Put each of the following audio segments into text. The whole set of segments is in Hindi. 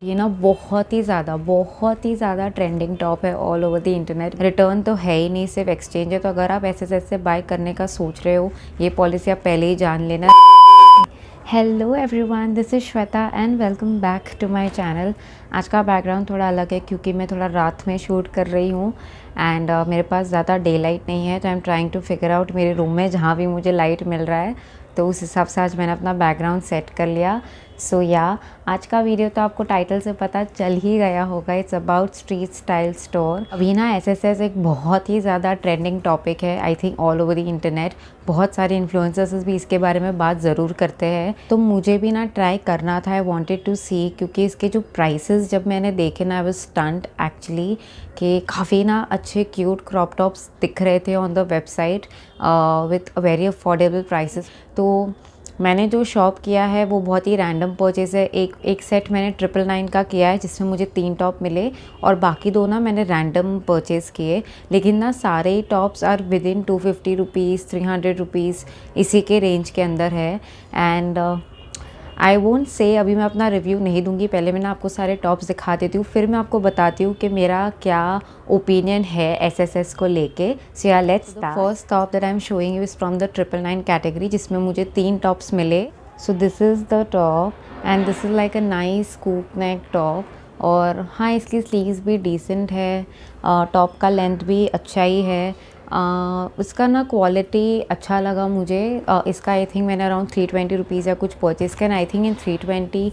ये ना बहुत ही ज़्यादा ट्रेंडिंग टॉप है all over the internet. Return तो है ही नहीं, सिर्फ एक्सचेंज है। तो अगर आप एसएसएस से बाय करने का सोच रहे हो, ये पॉलिसी आप पहले ही जान लेना। Hello everyone, this is Shweta and welcome back to my channel. आज का बैकग्राउंड थोड़ा अलग है क्योंकि मैं थोड़ा रात में शूट कर रही हूँ एंड मेरे पास ज़्यादा डे लाइट नहीं है। तो I am trying to figure out मेरे रूम में जहाँ भी मुझे लाइट मिल रहा है, तो उस हिसाब से आज मैंने अपना बैकग्राउंड सेट कर लिया। सो आज का वीडियो तो आपको टाइटल से पता चल ही गया होगा, it's about street style store. अभी ना एसएसएस एक बहुत ही ज़्यादा ट्रेंडिंग टॉपिक है, I think all over the internet. बहुत सारे इन्फ्लुएंसर्स भी इसके बारे में बात ज़रूर करते हैं, तो मुझे भी ना ट्राई करना था। आई वांटेड टू सी, क्योंकि इसके जो प्राइसेस जब मैंने देखे ना, आई वाज स्टन्ड एक्चुअली कि काफ़ी ना अच्छे क्यूट क्रॉप टॉप्स दिख रहे थे on the website with very affordable prices. तो मैंने जो शॉप किया है वो बहुत ही रैंडम परचेज़ है। एक सेट मैंने 999 का किया है जिसमें मुझे 3 टॉप मिले, और बाकी दो ना मैंने रैंडम परचेज़ किए। लेकिन ना सारे ही tops are within 250 rupees 300 rupees, इसी के रेंज के अंदर है। एंड आई वोंट से अभी मैं अपना रिव्यू नहीं दूंगी, पहले मैं ना आपको सारे टॉप्स दिखा देती हूँ, फिर मैं आपको बताती हूँ कि मेरा क्या ओपिनियन है एसएसएस को लेके। सो या let's start. First top that I am showing you is from the 999 category, जिसमें मुझे 3 टॉप्स मिले। सो this is the top and this is like a nice scoop neck top. और हाँ, इसकी स्लीव्स भी डिसेंट है, टॉप का लेंथ भी अच्छा ही है। इसका ना क्वालिटी अच्छा लगा मुझे। इसका आई थिंक मैंने अराउंड 320 रुपीज़ या कुछ परचेज़ किया, आई थिंक इन 320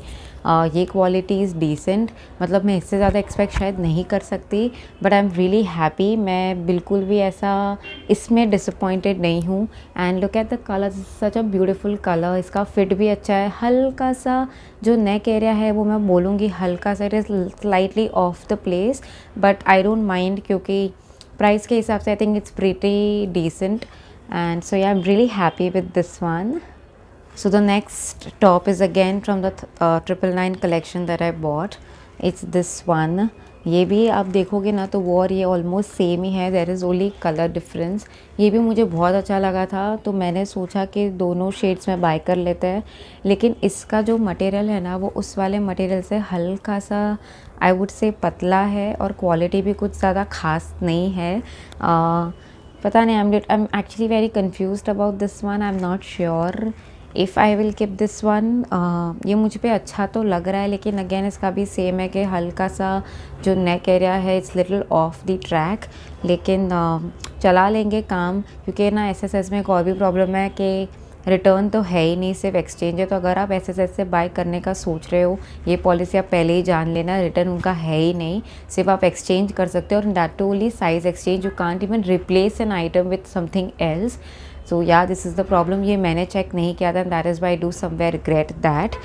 ये क्वालिटी इज़ डिसेंट। मतलब मैं इससे ज़्यादा एक्सपेक्ट शायद नहीं कर सकती, but I am really happy. मैं बिल्कुल भी ऐसा इसमें डिसअपॉइंटेड नहीं हूँ। And look at the colour, such a beautiful colour. इसका फिट भी अच्छा है। हल्का सा जो नेक एरिया है वो मैं बोलूँगी हल्का सा, it is slightly off the place, but I don't mind, क्योंकि प्राइस के हिसाब से I think it's pretty decent. And so I am really happy with this one. So the next top is again from the 999 collection that I bought. It's this one. ये भी आप देखोगे ना तो वो और ये ऑलमोस्ट सेम ही है, there is only colour difference. ये भी मुझे बहुत अच्छा लगा था, तो मैंने सोचा कि दोनों शेड्स में बाय कर लेते हैं। लेकिन इसका जो मटेरियल है ना, वो उस वाले मटेरियल से हल्का सा आई वुड से पतला है, और क्वालिटी भी कुछ ज़्यादा खास नहीं है। पता नहीं, I am actually very confused about this one. I am not sure if I will keep this one. ये मुझ पे अच्छा तो लग रहा है, लेकिन अगेन इसका भी सेम है कि हल्का सा जो नेक एरिया है it's little of the track. लेकिन चला लेंगे काम, क्योंकि ना एसएसएस में एक और भी प्रॉब्लम है कि रिटर्न तो है ही नहीं, सिर्फ एक्सचेंज है। तो अगर आप एसएसएस से बाय करने का सोच रहे हो, ये पॉलिसी आप पहले ही जान लेना, रिटर्न उनका है ही नहीं, सिर्फ आप एक्सचेंज कर सकते हो। और that too only size exchange, you can't even replace an item with something else. So yeah this is the problem. ये मैंने चेक नहीं किया था, that is why I do somewhere regret that.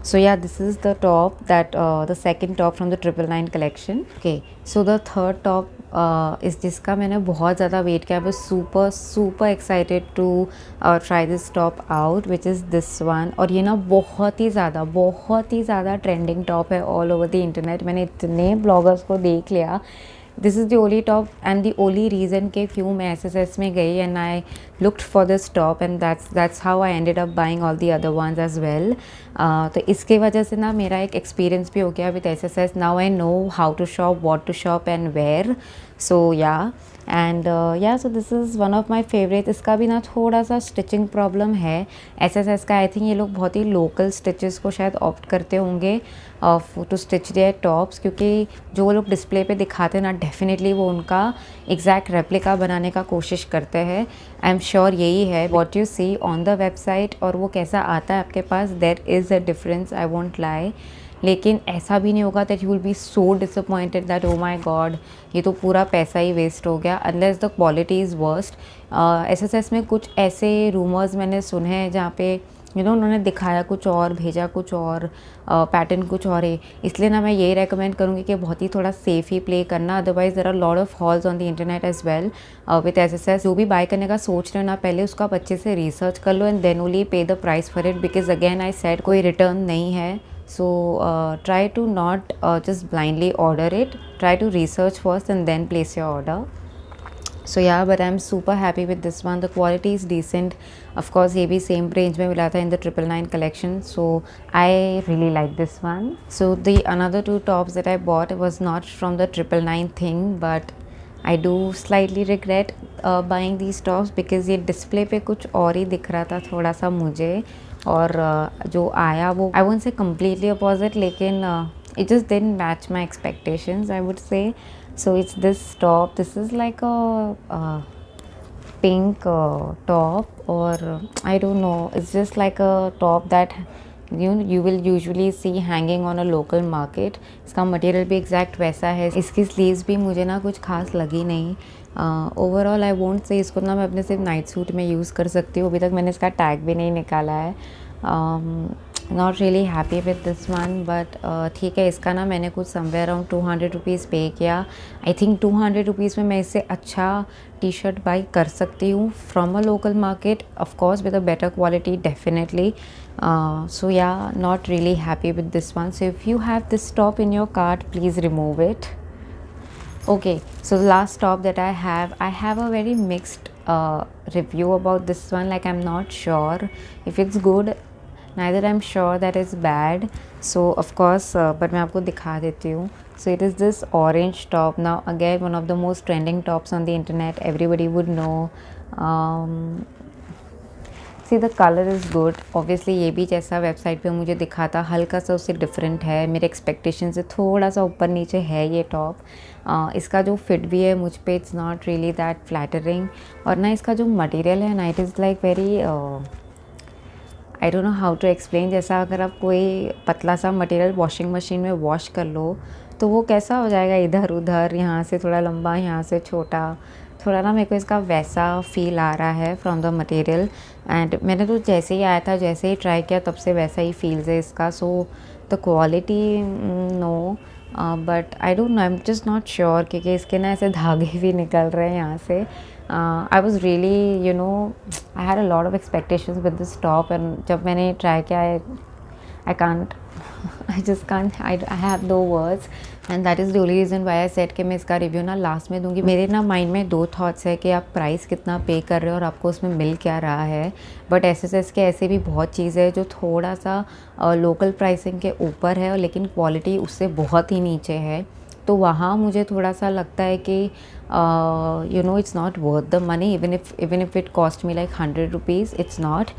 So yeah this is the top that the second top from the 999 collection. Okay, so the third top is जिसका मैंने बहुत ज़्यादा वेट किया, बस super excited to try this top out, which is this one. और ये ना बहुत ही ज़्यादा ट्रेंडिंग टॉप है ऑल ओवर द इंटरनेट। मैंने इतने ब्लॉगर्स को देख लिया। This is the only top and the only reason के क्यों मैं एसएसएस में गई and I looked for this top, and that's how I ended up buying all the other ones as well. तो इसके वजह से ना मेरा एक एक्सपीरियंस भी हो गया with SSS. Now I know how to shop, what to shop and where. So yeah and so this is one of my favourite. इसका भी ना थोड़ा सा स्टिचिंग प्रॉब्लम है एसएसएस का। आई थिंक ये लोग बहुत ही लोकल स्टिचेस को शायद ऑप्ट करते होंगे टू स्टिच देयर टॉप्स, क्योंकि जो वो लोग डिस्प्ले पे दिखाते हैं ना, डेफिनेटली वो उनका एग्जैक्ट रेप्लिका बनाने का कोशिश करते हैं। आई एम श्योर यही है what you see on the website और वो कैसा आता है आपके पास, there is a difference, I won't lie. लेकिन ऐसा भी नहीं होगा that you will be so disappointed that oh my god ये तो पूरा पैसा ही वेस्ट हो गया, unless the quality is worst. SSS में कुछ ऐसे रूमर्स मैंने सुने हैं जहाँ पे उन्होंने दिखाया कुछ और, भेजा कुछ और, पैटर्न कुछ और है। इसलिए ना मैं यही रेकमेंड करूँगी कि बहुत ही थोड़ा सेफ ही प्ले करना, otherwise there are lot of hauls on the internet as well with SSS. जो भी बाय करने का सोच रहे हो ना, पहले उसका अच्छे से रिसर्च कर लो and then only pay the price for it, because again I said कोई रिटर्न नहीं है। So try to not just blindly order it. Try to research first and then place your order. So yeah but I am super happy with this one. The quality is decent. Of course ये भी सेम रेंज में मिला था in the 999 collection. So I really like this one. So the another two tops that I bought was not from the 999 thing, but I do slightly regret buying these tops because ये डिस्प्ले पे कुछ और ही दिख रहा था थोड़ा सा मुझे, और जो आया वो I won't say completely opposite, लेकिन it just didn't match my expectations, I would say. So it's this top. This is like a pink top, or I don't know. It's just like a top that you will usually see hanging on a local market. इसका मटेरियल भी एग्जैक्ट वैसा है. इसकी स्लीव्स भी मुझे ना कुछ खास लगी नहीं. ओवरऑल आई वोंट से इसको ना मैं अपने सिर्फ नाइट सूट में यूज़ कर सकती हूँ. अभी तक मैंने इसका टैग भी नहीं निकाला है. Not really happy with this one, but ठीक है. इसका ना मैंने कुछ समवेयर अराउंड 200 रुपीज़ पे किया. आई थिंक 200 रुपीज़ में मैं इससे अच्छा टी शर्ट बाई कर सकती हूँ from a local market, of course with a better quality definitely. So yeah, not really happy with this one. So if you have this top in your cart, please remove it. Okay, so the last top that I have a very mixed review about this one. Like I'm not sure if it's good, neither I'm sure that it's bad. So of course, but मैं आपको दिखा देती हूँ. So it is this orange top. Now again, one of the most trending tops on the internet. Everybody would know. See the colour is good. Obviously ये भी जैसा वेबसाइट पे मुझे दिखा था हल्का सा उससे डिफरेंट है. मेरे एक्सपेक्टेशन से थोड़ा सा ऊपर नीचे है ये टॉप. इसका जो फिट भी है मुझ पे it's not really that flattering. और ना इसका जो मटेरियल है ना, it is like very I don't know how to explain. जैसा अगर आप कोई पतला सा मटेरियल वॉशिंग मशीन में वॉश कर लो तो वो कैसा हो जाएगा, इधर उधर, यहाँ से थोड़ा लंबा, यहाँ से छोटा. थोड़ा ना मेरे को इसका वैसा फील आ रहा है फ्रॉम द मटेरियल. एंड मैंने तो जैसे ही आया था, जैसे ही ट्राई किया, तब से वैसा ही फील्स है इसका. So the quality no, but I don't know, I am just not sure, क्योंकि इसके ना ऐसे धागे भी निकल रहे हैं यहाँ से. I was really I had a lot of expectations with this top. And जब मैंने ट्राई किया, I can't, I just can't, I have no words, and that is the only reason why I said कि मैं इसका रिव्यू ना लास्ट में दूंगी. मेरे ना माइंड में दो थॉट्स है कि आप प्राइस कितना पे कर रहे हो और आपको उसमें मिल क्या रहा है. बट एसएसएस के ऐसे भी बहुत चीज़ें हैं जो थोड़ा सा लोकल प्राइसिंग के ऊपर है, लेकिन क्वालिटी उससे बहुत ही नीचे है. तो वहाँ मुझे थोड़ा सा लगता है कि it's not worth the money. Even if it cost me like 100 rupees, it's not.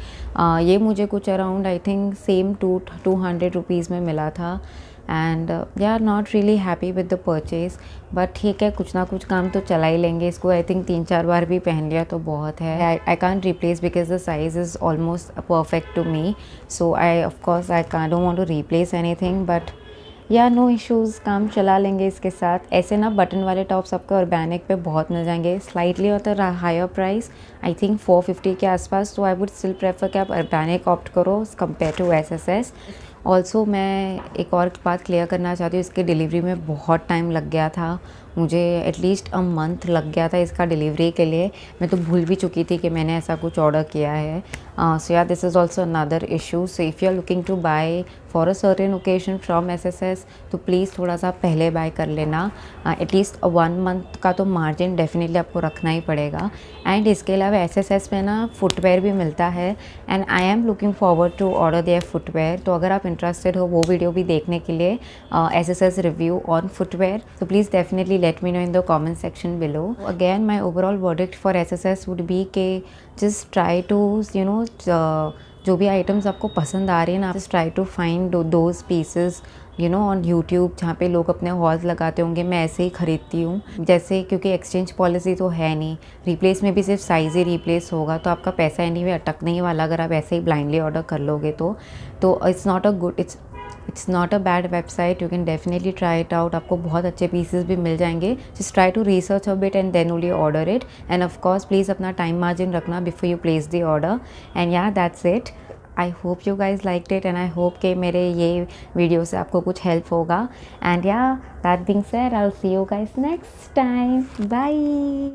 ये मुझे कुछ around I think same 200 rupees में मिला था. And they are not really happy with the purchase. But ठीक है, कुछ ना कुछ काम तो चला ही लेंगे. इसको आई थिंक 3-4 बार भी पहन लिया तो बहुत है. I can't replace because the size is almost perfect to me. So I of course I don't want to replace anything, but yeah no issues, काम चला लेंगे इसके साथ. ऐसे ना बटन वाले टॉप्स आपको ऑर्गेनिक पे बहुत मिल जाएंगे, स्लाइटली होता है हायर प्राइस, आई थिंक 450 के आसपास. तो आई वुड स्टिल प्रेफर कि आप ऑर्गेनिक ऑप्ट करो कंपेयर टू एसएसएस. ऑल्सो मैं एक और बात क्लियर करना चाहती हूँ, इसके डिलीवरी में बहुत टाइम लग गया था. मुझे एटलीस्ट अ मंथ लग गया था इसका डिलीवरी के लिए. मैं तो भूल भी चुकी थी कि मैंने ऐसा कुछ ऑर्डर किया है. So yeah this is also another issue. So if you are looking to buy for a certain occasion from SSS, तो प्लीज़ थोड़ा सा पहले बाय कर लेना. एटलीस्ट 1 मंथ का तो मार्जिन डेफिनेटली आपको रखना ही पड़ेगा. एंड इसके अलावा एसएसएस में ना फुटवेयर भी मिलता है, and I am looking forward to order their footwear. तो अगर आप इंटरेस्टेड हो वो वीडियो भी देखने के लिए, एसएसएस रिव्यू ऑन फुटवेयर, तो please definitely let me know in the comment section below. Again, my overall verdict for SSS would be कि just try to जो भी आइटम्स आपको पसंद आ रही है ना, just try to find those pieces on YouTube, जहाँ पे लोग अपने हॉल्स लगाते होंगे. मैं ऐसे ही ख़रीदती हूँ जैसे, क्योंकि एक्सचेंज पॉलिसी तो है नहीं, रिप्लेस में भी सिर्फ साइज़ ही रिप्लेस होगा, तो आपका पैसा एनीवे अटकने ही वाला अगर आप ऐसे ही ब्लाइंडली ऑर्डर कर लोगे तो it's not a good, it's not a bad website. You can definitely try it out. आपको बहुत अच्छे पीसेस भी मिल जाएंगे. Just try to research a bit and then only order it. And of course please अपना टाइम मार्जिन रखना before you place the order. And yeah that's it. I hope you guys liked it, and I hope कि मेरे ये वीडियो से आपको कुछ हेल्प होगा. And yeah that being said, I will see you guys next time. Bye.